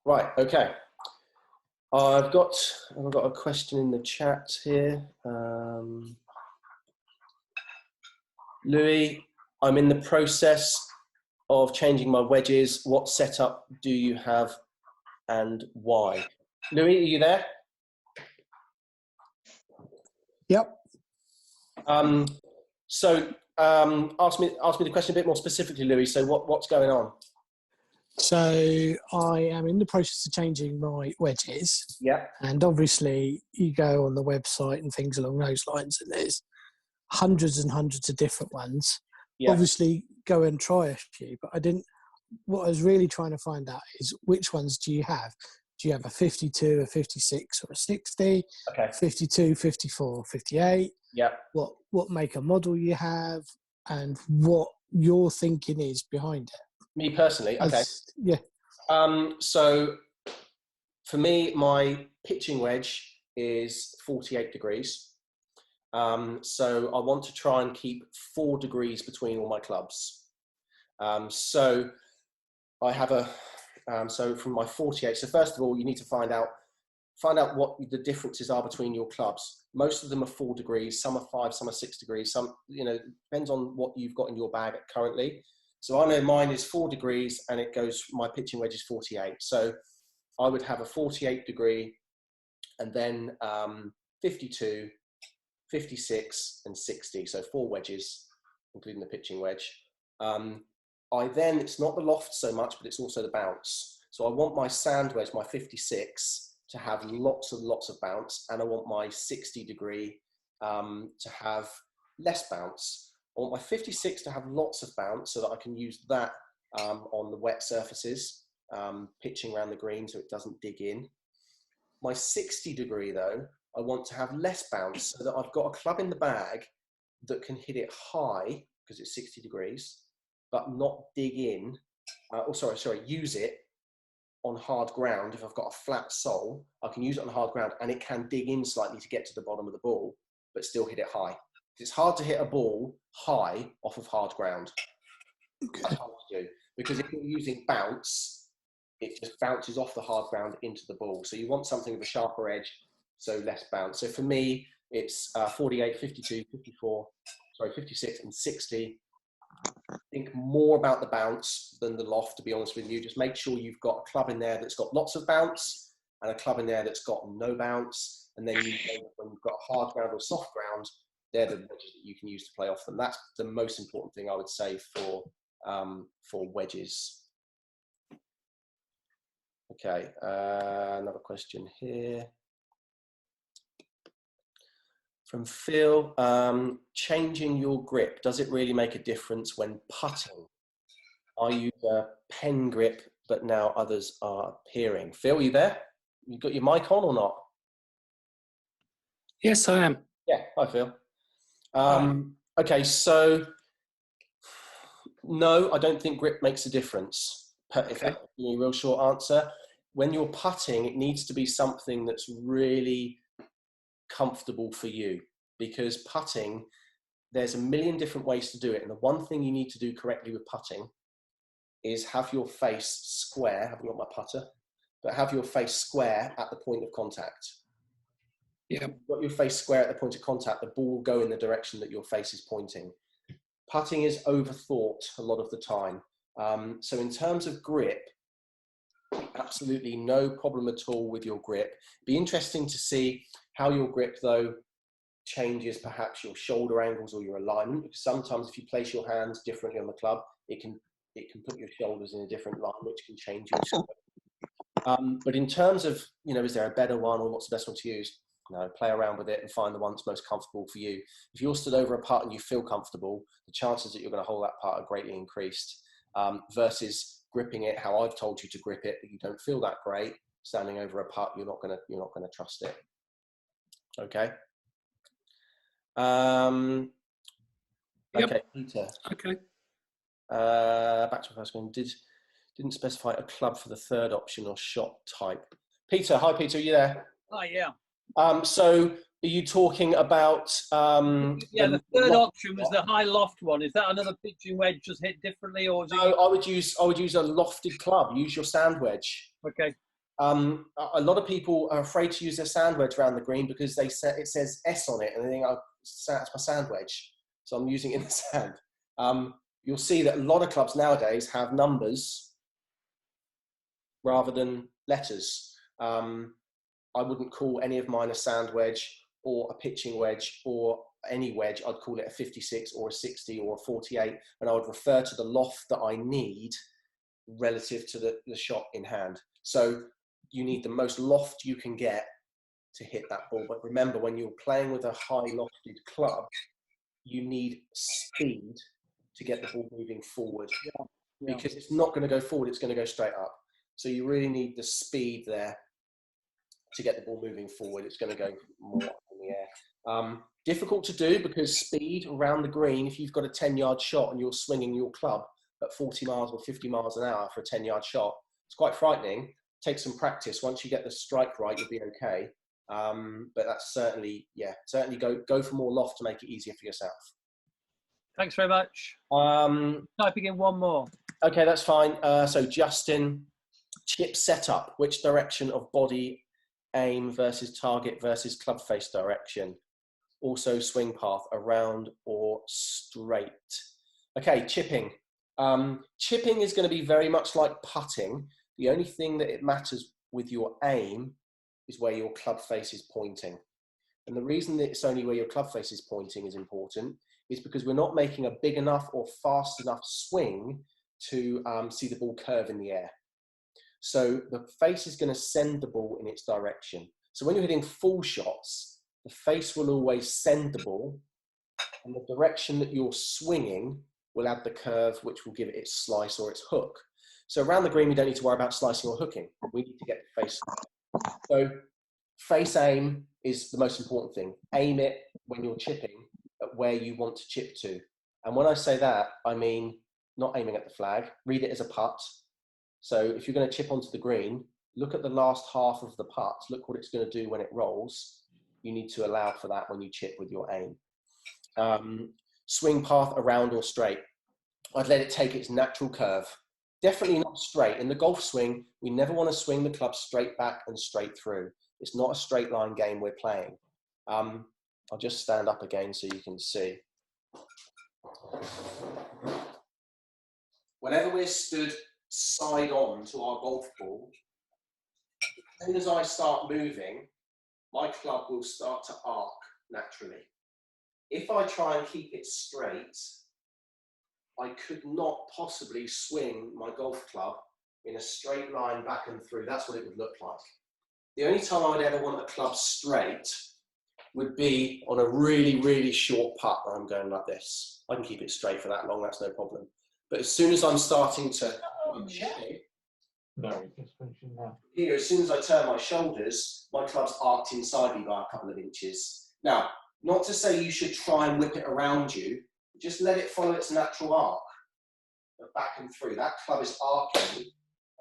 Right, okay. I've got a question in the chat here. Louis, I'm in the process of changing my wedges. What setup do you have and why? Louis, are you there?
Yep.
Ask me the question a bit more specifically, Louis. So what's going on?
So I am in the process of changing my wedges.
Yeah.
And obviously you go on the website and things along those lines, and there's hundreds and hundreds of different ones. Yeah. Obviously go and try a few, but what I was really trying to find out is which ones do you have? Do you have a 52, a 56 or a 60? Okay. 52, 54, 58? Yeah. What make and model you have and what your thinking is behind it?
Me personally, okay.
Yeah.
So for me, my pitching wedge is 48 degrees. So I want to try and keep 4 degrees between all my clubs. So I have so from my 48, so first of all, you need to find out what the differences are between your clubs. Most of them are 4 degrees, some are 5, some are 6 degrees, some, depends on what you've got in your bag currently. So I know mine is 4 degrees and my pitching wedge is 48. So I would have a 48 degree and then 52, 56 and 60. So 4 wedges, including the pitching wedge. It's not the loft so much, but it's also the bounce. So I want my sand wedge, my 56, to have lots of bounce. And I want my 60 degree to have less bounce. I want my 56 to have lots of bounce so that I can use that on the wet surfaces, pitching around the green so it doesn't dig in. My 60 degree though, I want to have less bounce so that I've got a club in the bag that can hit it high because it's 60 degrees, but not dig in, use it on hard ground. If I've got a flat sole, I can use it on hard ground and it can dig in slightly to get to the bottom of the ball, but still hit it high. It's hard to hit a ball high off of hard ground. Okay. That's hard to do because if you're using bounce, it just bounces off the hard ground into the ball. So you want something with a sharper edge, so less bounce. So for me, it's 48, 52, 56 and 60. Think more about the bounce than the loft, to be honest with you. Just make sure you've got a club in there that's got lots of bounce and a club in there that's got no bounce. And then when you've got hard ground or soft ground, they're the wedges that you can use to play off them. That's the most important thing I would say for wedges. Okay, another question here. From Phil, changing your grip, does it really make a difference when putting? I use a pen grip, but now others are appearing. Phil, are you there? You got your mic on or not?
Yes, I am.
Yeah, hi Phil. Okay, so no, I don't think grip makes a difference. If that's a real short answer, when you're putting, it needs to be something that's really comfortable for you, because putting, there's a million different ways to do it, and the one thing you need to do correctly with putting is have your face square. I haven't got my putter, but have your face square at the point of contact.
Yeah.
If you've got your face square at the point of contact, the ball will go in the direction that your face is pointing. Putting is overthought a lot of the time. So in terms of grip, absolutely no problem at all with your grip. Be interesting to see how your grip though changes perhaps your shoulder angles or your alignment, because sometimes if you place your hands differently on the club, it can put your shoulders in a different line, which can change your stroke. But in terms of, is there a better one or what's the best one to use? No, play around with it and find the one that's most comfortable for you. If you're stood over a putt and you feel comfortable, the chances that you're going to hold that putt are greatly increased, versus gripping it how I've told you to grip it, but you don't feel that great. Standing over a putt, you're not going to trust it. Okay. Okay, Peter.
Okay.
Back to the first one. Didn't specify a club for the third option or shot type. Peter, hi Peter, are you there?
Oh yeah.
So are you talking about
the third option was the high loft one. Is that another pitching wedge just hit differently, or is
no, I would use a lofted club. Use your sand wedge.
Okay.
A lot of people are afraid to use their sand wedge around the green because it says S on it, and they think, oh, that's my sand wedge, so I'm using it in the sand. You'll see that a lot of clubs nowadays have numbers rather than letters. I wouldn't call any of mine a sand wedge or a pitching wedge or any wedge. I'd call it a 56 or a 60 or a 48, and I would refer to the loft that I need relative to the shot in hand. So you need the most loft you can get to hit that ball. But remember, when you're playing with a high lofted club, you need speed to get the ball moving forward. Yeah. Because it's not going to go forward, it's going to go straight up. So you really need the speed there to get the ball moving forward. It's going to go more up in the air. Difficult to do because speed around the green, if you've got a 10-yard shot and you're swinging your club at 40 miles or 50 miles an hour for a 10-yard shot, it's quite frightening. Take some practice. Once you get the strike right, you'll be okay. But that's certainly go for more loft to make it easier for yourself.
Thanks very much. Typing in one more.
Okay, that's fine. So Justin, chip setup, which direction of body aim versus target versus club face direction? Also swing path, around or straight? Okay, chipping. Chipping is going to be very much like putting. The only thing that it matters with your aim is where your club face is pointing. And the reason that it's only where your club face is pointing is important is because we're not making a big enough or fast enough swing to see the ball curve in the air. So the face is going to send the ball in its direction. So when you're hitting full shots, the face will always send the ball, and the direction that you're swinging will add the curve, which will give it its slice or its hook. So around the green, we don't need to worry about slicing or hooking. We need to get the face. So face aim is the most important thing. Aim it when you're chipping at where you want to chip to. And when I say that, I mean not aiming at the flag. Read it as a putt. So if you're going to chip onto the green, look at the last half of the putt. Look what it's going to do when it rolls. You need to allow for that when you chip with your aim. Swing path, around or straight. I'd let it take its natural curve. Definitely not straight. In the golf swing, we never want to swing the club straight back and straight through. It's not a straight line game we're playing. I'll just stand up again so you can see. Whenever we're stood side on to our golf ball, as soon as I start moving, my club will start to arc naturally. If I try and keep it straight, I could not possibly swing my golf club in a straight line back and through. That's what it would look like. The only time I would ever want a club straight would be on a really, really short putt where I'm going like this. I can keep it straight for that long, that's no problem. But as soon as I'm starting to here, as soon as I turn my shoulders, my club's arced inside me by a couple of inches. Now, not to say you should try and whip it around you, just let it follow its natural arc. Back and through. That club is arcing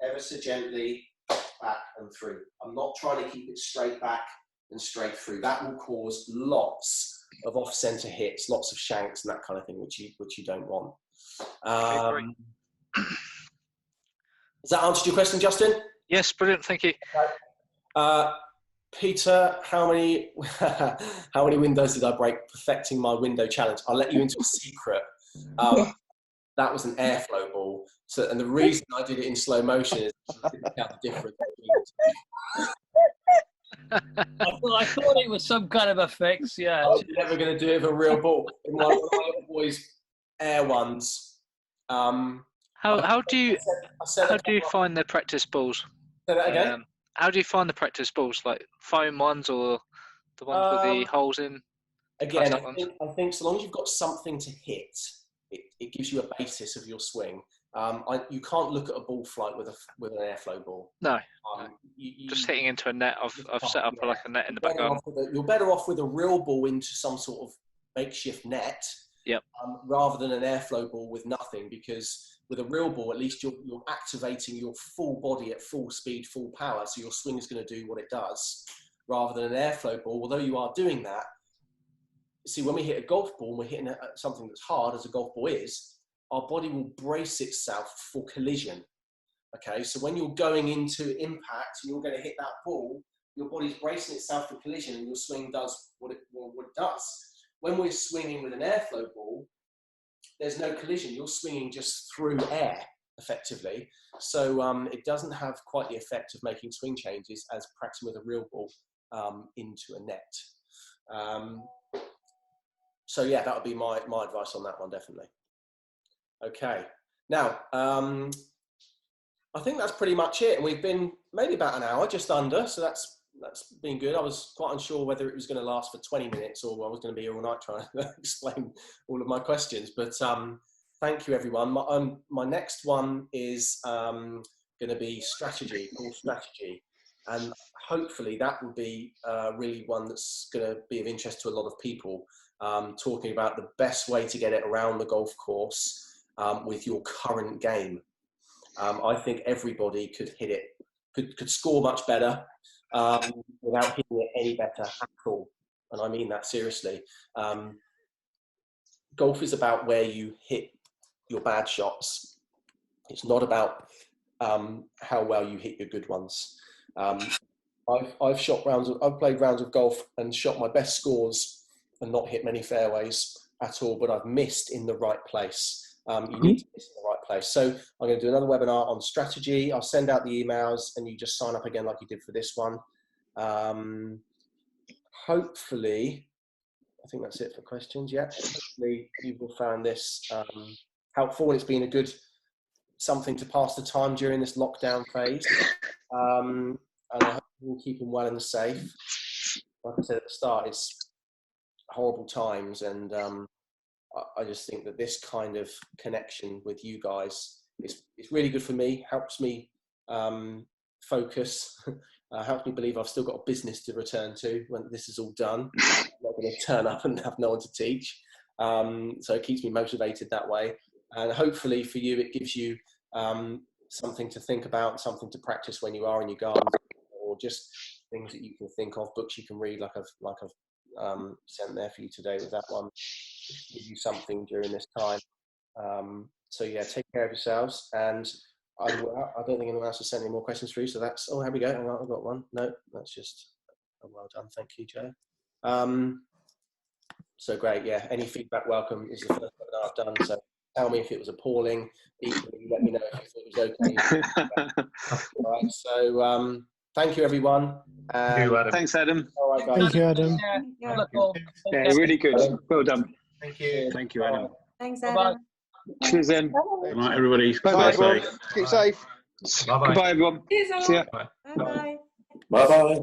ever so gently back and through. I'm not trying to keep it straight back and straight through. That will cause lots of off-centre hits, lots of shanks and that kind of thing, which you don't want. Has that answered your question, Justin?
Yes, brilliant. Thank you.
Peter, how many windows did I break perfecting my window challenge? I'll let you into a secret. That was an airflow ball. So, and the reason I did it in slow motion is I didn't count the difference.
I thought it was some kind of a fix, yeah.
I was never going to do it with a real ball. In my little boys' air ones.
How do you find the practice balls?
Say that again?
How do you find the practice balls? Like foam ones or the ones with the holes in?
Again, I think so long as you've got something to hit, it gives you a basis of your swing. You can't look at a ball flight with an airflow ball.
No. Just hitting into a net. I've set up like a net in the back garden.
You're better off with a real ball into some sort of makeshift net.
Yep.
Rather than an airflow ball with nothing, because with a real ball, at least you're activating your full body at full speed, full power, so your swing is going to do what it does, rather than an airflow ball. Although you are doing that, see, when we hit a golf ball, and we're hitting something that's hard, as a golf ball is, our body will brace itself for collision. Okay, so when you're going into impact and you're going to hit that ball, your body's bracing itself for collision, and your swing does what it does. When we're swinging with an airflow ball, there's no collision. You're swinging just through air, effectively. So it doesn't have quite the effect of making swing changes as practicing with a real ball into a net. So yeah, that would be my advice on that one, definitely. Okay. Now, I think that's pretty much it. And we've been maybe about an hour, just under. So that's been good. I was quite unsure whether it was going to last for 20 minutes or I was going to be here all night trying to explain all of my questions. But thank you, everyone. My next one is going to be strategy, course strategy. And hopefully that will be really one that's going to be of interest to a lot of people, talking about the best way to get it around the golf course with your current game. I think everybody could hit it, could score much better without hitting it any better at all. And I mean that seriously. Golf is about where you hit your bad shots. It's not about how well you hit your good ones. I've played rounds of golf and shot my best scores and not hit many fairways at all, but I've missed in the right place. You need to miss in the right place. So I'm going to do another webinar on strategy. I'll send out the emails and you just sign up again like you did for this one. Hopefully, I think that's it for questions. Yeah, hopefully you will find this helpful. It's been a good something to pass the time during this lockdown phase. And I hope we'll keep them well and safe. Like I said at the start, it's horrible times, and I just think that this kind of connection with you guys is really good for me, helps me focus, helps me believe I've still got a business to return to when this is all done. I'm not going to turn up and have no one to teach. So it keeps me motivated that way. And hopefully for you, it gives you something to think about, something to practice when you are in your garden, or just things that you can think of, books you can read, like I've sent there for you today with that one. Give you something during this time. So yeah, take care of yourselves. And I don't think anyone else has sent any more questions through. So that's, oh, here we go. Hang on, I've got one. No, that's just, oh, well done. Thank you, Joe. So great. Yeah. Any feedback welcome. This is the first webinar I've done. So tell me if it was appalling. Equally, let me know if you thought it was okay. All right. So thank you, everyone.
Thank you, Adam.
Thanks, Adam.
All right, guys.
Thank you, Adam.
Yeah, really good. Well done.
Thank you.
Thank you, Adam.
Thanks,
Bye-bye.
Adam.
Cheers, then.
Good night, everybody.
Bye-bye.
Stay safe.
Keep safe.
Bye-bye.
Goodbye, everyone.
Cheers,
See ya.
Bye-bye.
Bye-bye.